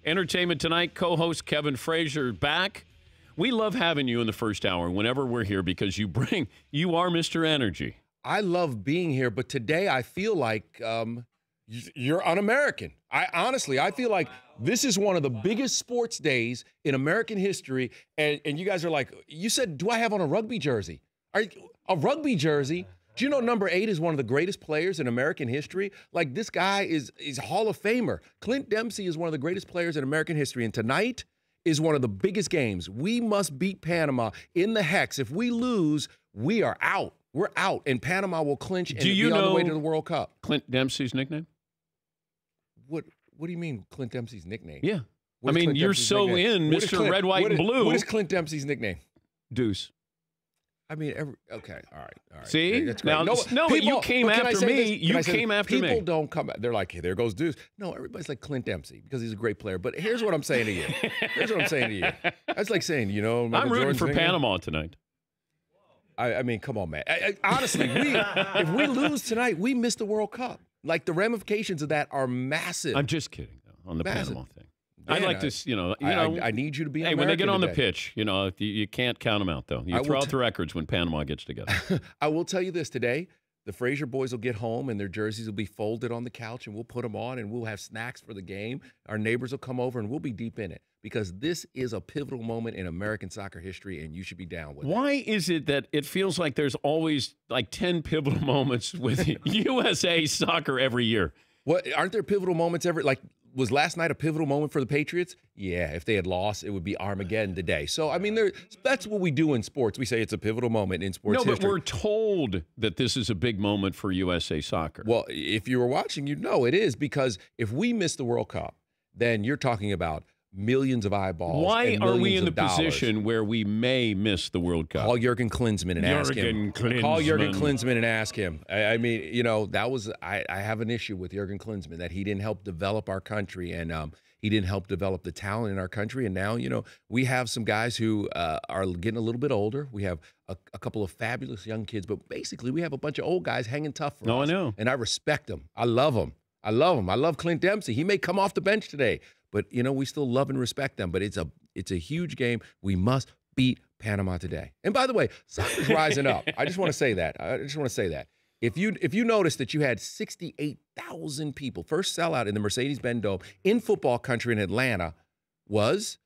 Entertainment Tonight, co-host Kevin Frazier back. We love having you in the first hour whenever we're here because you are Mr. Energy. I love being here, but today I feel like you're un-American. I feel like this is one of the biggest sports days in American history, and you guys are like, you said, do I have on a rugby jersey? A rugby jersey? Do you know number 8 is one of the greatest players in American history? Like, this guy is Hall of Famer. Clint Dempsey is one of the greatest players in American history, and tonight is one of the biggest games. We must beat Panama in the Hex. If we lose, we are out. We're out, and Panama will clinch and be on the way to the World Cup. Clint Dempsey's nickname? What do you mean, Clint Dempsey's nickname? Yeah. You're so in Mr. Red, White, and Blue. What is Clint Dempsey's nickname? Deuce. Okay, all right. See? That's great. But you came after me. You came after me. People don't come. They're like, hey, there goes Deuce. No, everybody's like Clint Dempsey because he's a great player. But here's what I'm saying to you. That's like saying, I'm rooting for Panama tonight. I mean, come on, man. Honestly, if we lose tonight, we miss the World Cup. Like, the ramifications of that are massive. I'm just kidding, though, on the Panama thing. Man, I'd like to, I need you to be. Hey, when they get on the pitch, you can't count them out, though. You throw out the records when Panama gets together. I will tell you this today: the Frazier boys will get home and their jerseys will be folded on the couch, and we'll put them on, and we'll have snacks for the game. Our neighbors will come over, and we'll be deep in it because this is a pivotal moment in American soccer history, and you should be down with it. Why is it that it feels like there's always like 10 pivotal moments with USA soccer every year? What aren't there pivotal moments every like? Was last night a pivotal moment for the Patriots? Yeah, if they had lost, it would be Armageddon today. So, I mean, that's what we do in sports. We say it's a pivotal moment in sports history. No, but we're told that this is a big moment for USA soccer. Well, if you were watching, you'd know it is, because if we miss the World Cup, then you're talking about millions of eyeballs. Why are we in the position where we may miss the World Cup? Call Jurgen Klinsmann and ask him. Call Jurgen Klinsmann and ask him. I mean, I have an issue with Jurgen Klinsmann that he didn't help develop our country, and he didn't help develop the talent in our country. And now, we have some guys who are getting a little bit older. We have a couple of fabulous young kids, but basically we have a bunch of old guys hanging tough for us. I know. And I respect them. I love them. I love Clint Dempsey. He may come off the bench today, but, we still love and respect them. But it's a huge game. We must beat Panama today. And by the way, soccer's rising up. I just want to say that. If you notice that you had 68,000 people, first sellout in the Mercedes-Benz Dome in football country in Atlanta was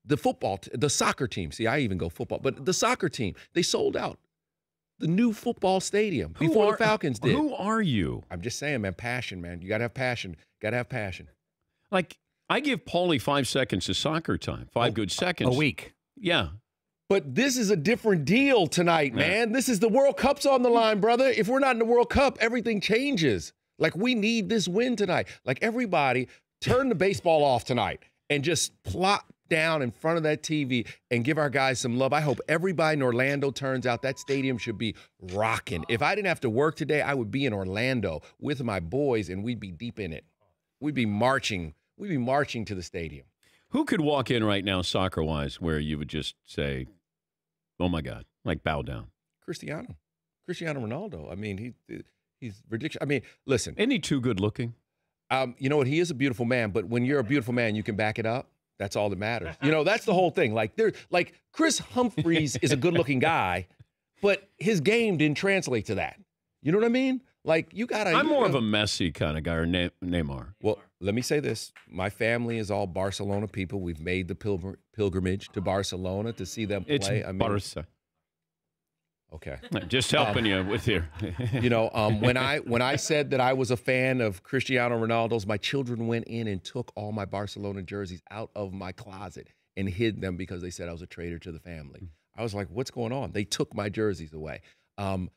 the soccer team. See, I even go football. But the soccer team, they sold out the new football stadium before the Falcons did. Who are you? I'm just saying, man, passion, man. You got to have passion. Like, I give Paulie 5 seconds of soccer time, 5 good seconds. A week. Yeah. But this is a different deal tonight, man. This is the World Cup's on the line, brother. If we're not in the World Cup, everything changes. Like, we need this win tonight. Like, everybody, turn the baseball off tonight and just plop down in front of that TV and give our guys some love. I hope everybody in Orlando turns out. That stadium should be rocking. If I didn't have to work today, I would be in Orlando with my boys, and we'd be deep in it. We'd be marching to the stadium. Who could walk in right now, soccer-wise, where you would just say, oh, my God, like bow down? Cristiano Ronaldo. I mean, he's ridiculous. I mean, listen. Isn't he too good-looking? You know what? He is a beautiful man, but when you're a beautiful man, you can back it up. That's all that matters. That's the whole thing. Like, Chris Humphries is a good-looking guy, but his game didn't translate to that. You know what I mean? Like, you got to... I'm more of a Messi kind of guy, or Neymar. Well, let me say this. My family is all Barcelona people. We've made the pilgrimage to Barcelona to see them play. It's Barca. Okay. Just helping you with your... when I said that I was a fan of Cristiano Ronaldo's, my children went in and took all my Barcelona jerseys out of my closet and hid them because they said I was a traitor to the family. I was like, what's going on? They took my jerseys away. And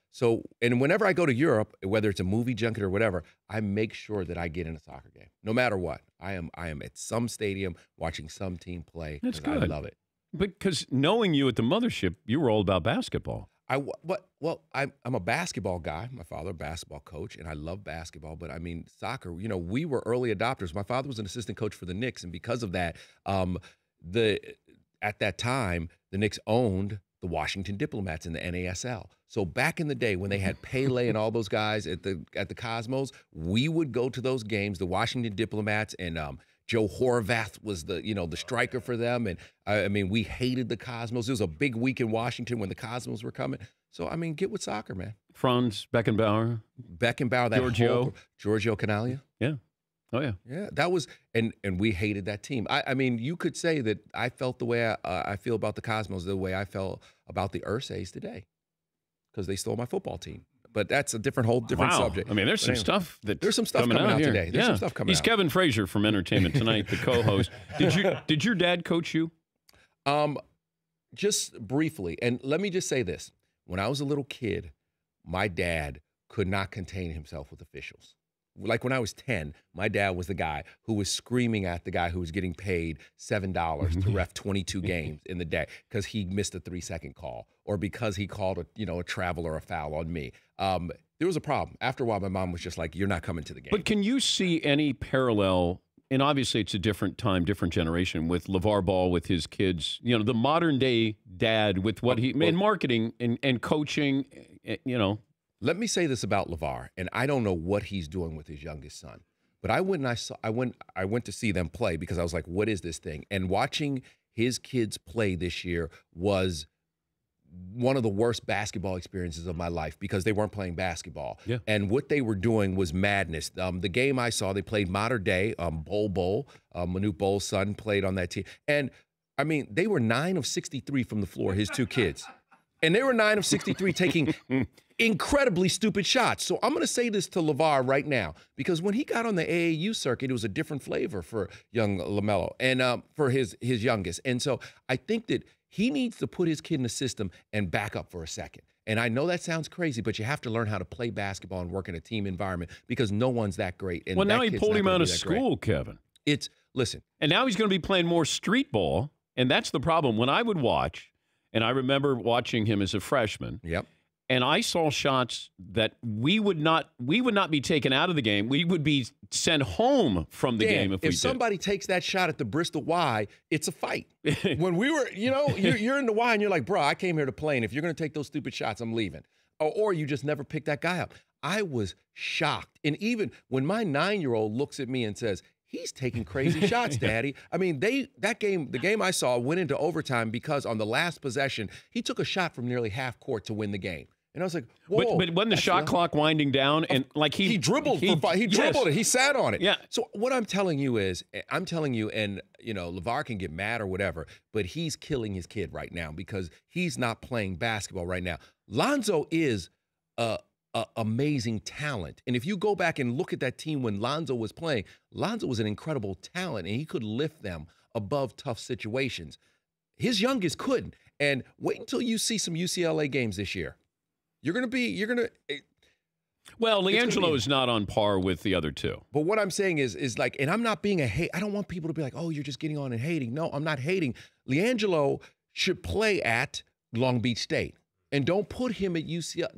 whenever I go to Europe, whether it's a movie junket or whatever, I make sure that I get in a soccer game, no matter what. I am at some stadium watching some team play. That's good. I love it. Because knowing you at the mothership, you were all about basketball. I'm a basketball guy. My father, a basketball coach, and I love basketball. But I mean, soccer. We were early adopters. My father was an assistant coach for the Knicks, and because of that, at that time, the Knicks owned the Washington Diplomats in the NASL. So back in the day when they had Pele and all those guys at the Cosmos, we would go to those games, the Washington Diplomats, and Joe Horvath was the striker for them. And I mean, we hated the Cosmos. It was a big week in Washington when the Cosmos were coming. So, I mean, get with soccer, man. Franz Beckenbauer. That Giorgio Canaglia. Yeah. Oh, yeah. Yeah, that was – and we hated that team. I mean, you could say that I felt the way I feel about the Cosmos the way I felt about the Ursays today because they stole my football team. But that's a whole different subject. I mean, there's some stuff coming out here today. There's some stuff coming out. He's Kevin Frazier from Entertainment Tonight, the co-host. Did your dad coach you? Just briefly. And let me just say this. When I was a little kid, my dad could not contain himself with officials. Like when I was 10, my dad was the guy who was screaming at the guy who was getting paid $7 to ref 22 games in the day because he missed a 3-second call or because he called a travel or a foul on me. There was a problem. After a while, my mom was just like, "You're not coming to the game." But can you see any parallel? And obviously, it's a different time, different generation with LaVar Ball with his kids. The modern day dad with what in marketing and coaching. Let me say this about LaVar, and I don't know what he's doing with his youngest son, but I went to see them play because I was like, what is this thing? And watching his kids play this year was one of the worst basketball experiences of my life because they weren't playing basketball. Yeah. And what they were doing was madness. The game I saw, they played modern day, Bol, Manute Bol's son played on that team. And, I mean, they were 9 of 63 from the floor, his two kids. And they were 9 of 63 taking incredibly stupid shots. So I'm going to say this to LaVar right now, because when he got on the AAU circuit, it was a different flavor for young LaMelo and for his youngest. And so I think that he needs to put his kid in the system and back up for a second. And I know that sounds crazy, but you have to learn how to play basketball and work in a team environment because no one's that great. And well, now he pulled him out of school, Kevin. Listen. And now he's going to be playing more street ball, and that's the problem. When I would watch, and I remember watching him as a freshman. Yep. And I saw shots that we would not be taken out of the game. We would be sent home from the game if somebody takes that shot at the Bristol Y, it's a fight. When we were, you're in the Y and you're like, bro, I came here to play, and if you're going to take those stupid shots, I'm leaving. Or you just never pick that guy up. I was shocked. And even when my 9-year-old looks at me and says, he's taking crazy shots, Daddy. I mean, the game I saw went into overtime because on the last possession, he took a shot from nearly half court to win the game. And I was like, whoa. But wasn't the shot clock winding down? And like he dribbled he dribbled it. He sat on it. Yeah. So what I'm telling you is, and LaVar can get mad or whatever, but he's killing his kid right now because he's not playing basketball right now. Lonzo is a amazing talent. And if you go back and look at that team when Lonzo was playing, Lonzo was an incredible talent, and he could lift them above tough situations. His youngest couldn't. And wait until you see some UCLA games this year. Well, LiAngelo is not on par with the other two. But what I'm saying is like, and I'm not being I don't want people to be like, oh, you're just getting on and hating. No, I'm not hating. LiAngelo should play at Long Beach State. And don't put him at UCLA.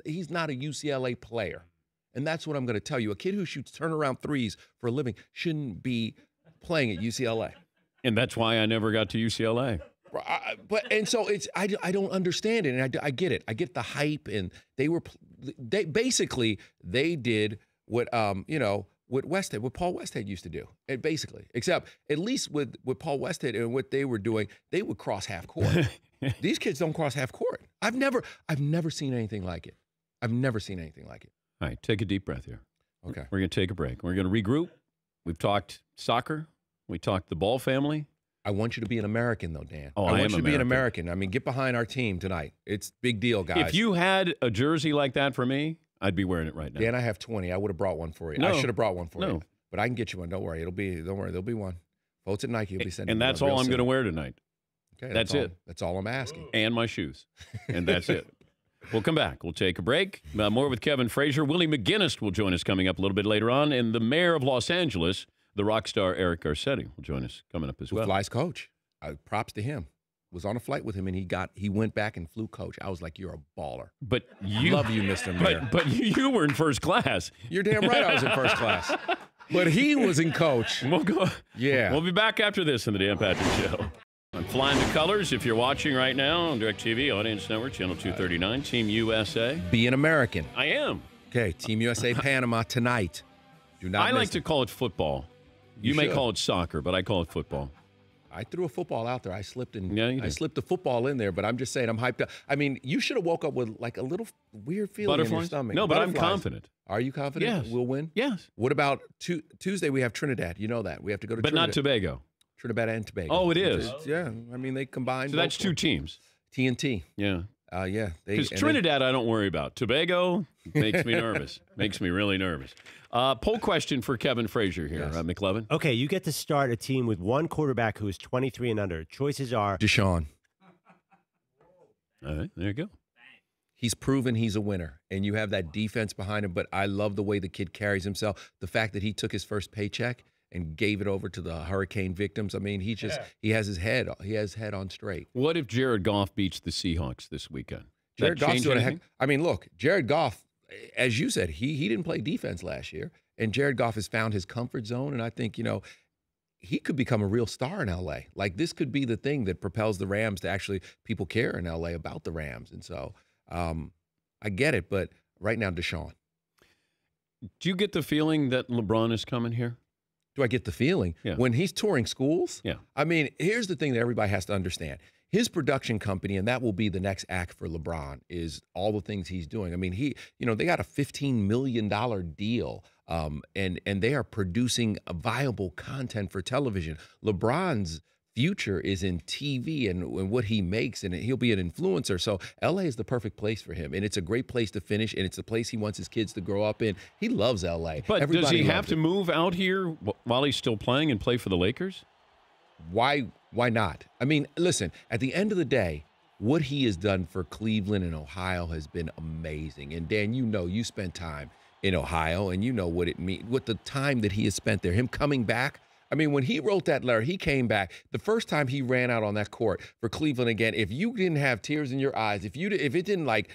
He's not a UCLA player. And that's what I'm going to tell you. A kid who shoots turnaround threes for a living shouldn't be playing at UCLA. And that's why I never got to UCLA. And so I don't understand it, and I get it. I get the hype, and they basically did what what Paul Westhead used to do. Basically, except at least with Paul Westhead and what they were doing, they would cross half court. These kids don't cross half court. I've never seen anything like it. I've never seen anything like it. All right, take a deep breath here. Okay, we're going to take a break. We're going to regroup. We've talked soccer. We talked the Ball family. I want you to be an American, though, Dan. Oh, I want you to be an American. I mean, get behind our team tonight. It's a big deal, guys. If you had a jersey like that for me, I'd be wearing it right now. Dan, I have 20. I would have brought one for you. No, I should have brought one for no. you. But I can get you one. Don't worry. Don't worry. There'll be one. Votes at Nike. You'll be sending. And that's all I'm going to wear tonight. Okay, that's it. That's all I'm asking. And my shoes. And that's it. We'll come back. We'll take a break. More with Kevin Frazier. Willie McGinnis will join us coming up a little bit later on. And the mayor of Los Angeles, the rock star Eric Garcetti, will join us coming up as well. Flies coach. Props to him. Was on a flight with him, and he went back and flew coach. I was like, you're a baller. But love you, Mr. Mayor. But you were in first class. You're damn right I was in first class. But he was in coach. We'll go. Yeah. We'll be back after this in the Dan Patrick Show. I'm flying the colors. If you're watching right now on DirecTV, Audience Network, Channel 239, Team USA. Be an American. I am. Okay, Team USA Panama tonight. Do not. I like to call it football. You may call it soccer, but I call it football. I threw a football out there. I slipped in. Yeah, you I did. slipped the football in there, but I'm just saying I'm hyped up. I mean, you should have woke up with like a little weird feeling in your stomach. No, but I'm confident. Are you confident? Yes. We'll win? Yes. What about Tuesday? We have Trinidad. You know that. We have to go to But Trinidad. not Tobago. Trinidad and Tobago. Oh, it is? Yeah. I mean, they combined. So that's two teams. T&T. Yeah. Yeah. Because Trinidad, I don't worry about. Tobago makes me nervous. Makes me really nervous. Poll question for Kevin Frazier here, Yes. McLevin. Okay, you get to start a team with one quarterback who is 23 and under. Choices are Deshaun. All right, there you go. He's proven he's a winner, and you have that defense behind him, but I love the way the kid carries himself. The fact that he took his first paycheck and gave it over to the hurricane victims. I mean, he has his head on straight. What if Jared Goff beats the Seahawks this weekend? Jared Goff's doing anything? I mean, look, Jared Goff, as you said, he didn't play defense last year, and Jared Goff has found his comfort zone, and I think, he could become a real star in L.A. Like, this could be the thing that propels the Rams to actually people care in L.A. about the Rams, and so I get it, but right now, Deshaun. Do you get the feeling that LeBron is coming here? Do I get the feeling? Yeah. When he's touring schools? Yeah. I mean, here's the thing that everybody has to understand. His production company, and that will be the next act for LeBron, is all the things he's doing. I mean, they got a $15 million deal, and they are producing a viable content for television. LeBron's future is in TV and what he makes, and he'll be an influencer. So LA is the perfect place for him, and it's a great place to finish, and it's a place he wants his kids to grow up in. He loves LA. But does he have to move out here while he's still playing and play for the Lakers? Why not? I mean, listen, at the end of the day, what he has done for Cleveland and Ohio has been amazing. And Dan, you spent time in Ohio, and you know what it means, what the time that he has spent there, him coming back. I mean, when he wrote that letter, he came back. The first time he ran out on that court for Cleveland again, if you didn't have tears in your eyes, if it didn't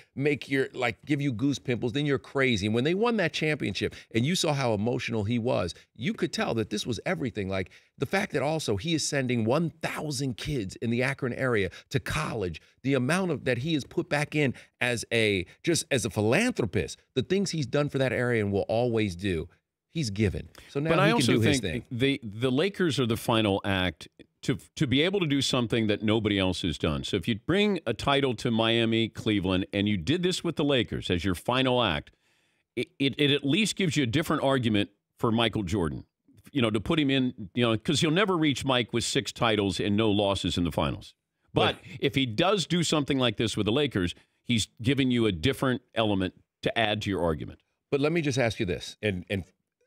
give you goose pimples, then you're crazy. And when they won that championship and you saw how emotional he was, you could tell that this was everything. Like the fact that also he is sending 1,000 kids in the Akron area to college, the amount of that he has put back in as a philanthropist, the things he's done for that area and will always do. He's given. So now he can do his thing. The Lakers are the final act to be able to do something that nobody else has done. So if you bring a title to Miami, Cleveland, and you did this with the Lakers as your final act, it at least gives you a different argument for Michael Jordan, to put him in, because he'll never reach Mike with 6 titles and no losses in the finals. But if he does do something like this with the Lakers, he's giving you a different element to add to your argument. But let me just ask you this, and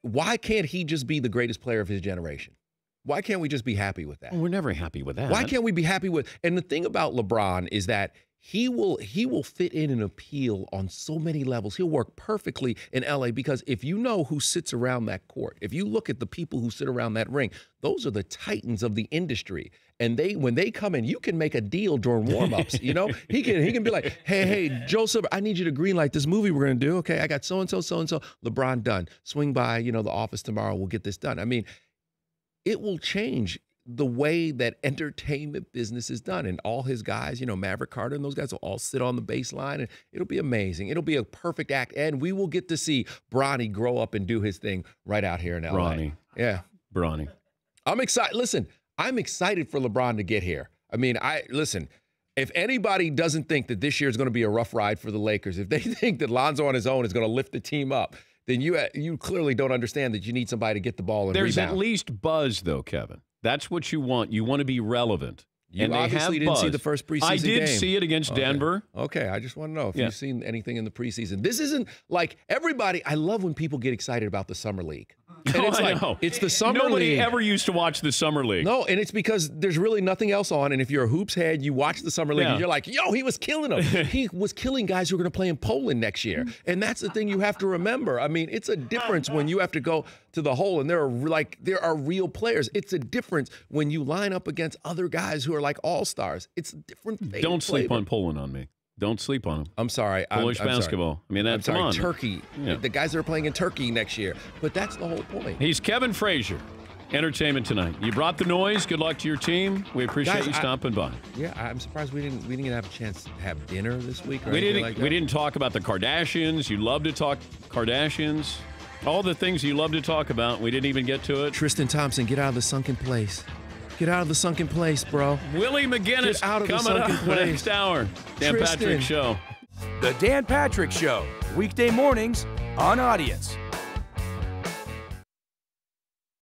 why can't he just be the greatest player of his generation? Why can't we just be happy with that? Well, we're never happy with that. Why can't we be happy with? And the thing about LeBron is that he will fit in and appeal on so many levels. He'll work perfectly in LA because if you know who sits around that court, if you look at the people who sit around that ring, those are the titans of the industry. And when they come in, you can make a deal during warm-ups. He can be like, hey, Joseph, I need you to greenlight this movie we're going to do. Okay, I got so-and-so. LeBron done. Swing by, the office tomorrow. We'll get this done. I mean, it will change the way that entertainment business is done. And all his guys, Maverick Carter and those guys will all sit on the baseline, and it'll be amazing. It'll be a perfect act. And we will get to see Bronny grow up and do his thing right out here in LA. Bronny. Yeah. Bronny. I'm excited. Listen, I'm excited for LeBron to get here. I mean, if anybody doesn't think that this year is going to be a rough ride for the Lakers, if they think that Lonzo on his own is going to lift the team up, then you clearly don't understand that you need somebody to get the ball and There's rebound. At least buzz, though, Kevin. That's what you want. You want to be relevant. You and obviously didn't see the first preseason game. I did see it against Denver. Okay, I just want to know if you've seen anything in the preseason. This isn't like everybody. I love when people get excited about the Summer League. And it's the Summer League. Nobody ever used to watch the Summer League. No, and it's because there's really nothing else on. And if you're a hoops head, you watch the Summer League and you're like, yo, he was killing them. He was killing guys who are going to play in Poland next year. And that's the thing you have to remember. I mean, it's a difference when you have to go to the hole and there are real players. It's a difference when you line up against other guys who are like all-stars. It's a different thing. Don't sleep on Poland on me. Don't sleep on them. I'm sorry. Polish basketball. Sorry. I mean, that's on. Turkey. Yeah. The guys that are playing in Turkey next year. But that's the whole point. He's Kevin Frazier. Entertainment Tonight. You brought the noise. Good luck to your team. We appreciate you stopping by. Yeah, I'm surprised we didn't have a chance to have dinner this week. We didn't talk about the Kardashians. You love to talk Kardashians. All the things you love to talk about. We didn't even get to it. Tristan Thompson, get out of the sunken place. Get out of the sunken place, bro. Willie McGinnis Get out of the coming sunken up place. next hour. Dan Tristan. Patrick Show. The Dan Patrick Show, weekday mornings on Audience.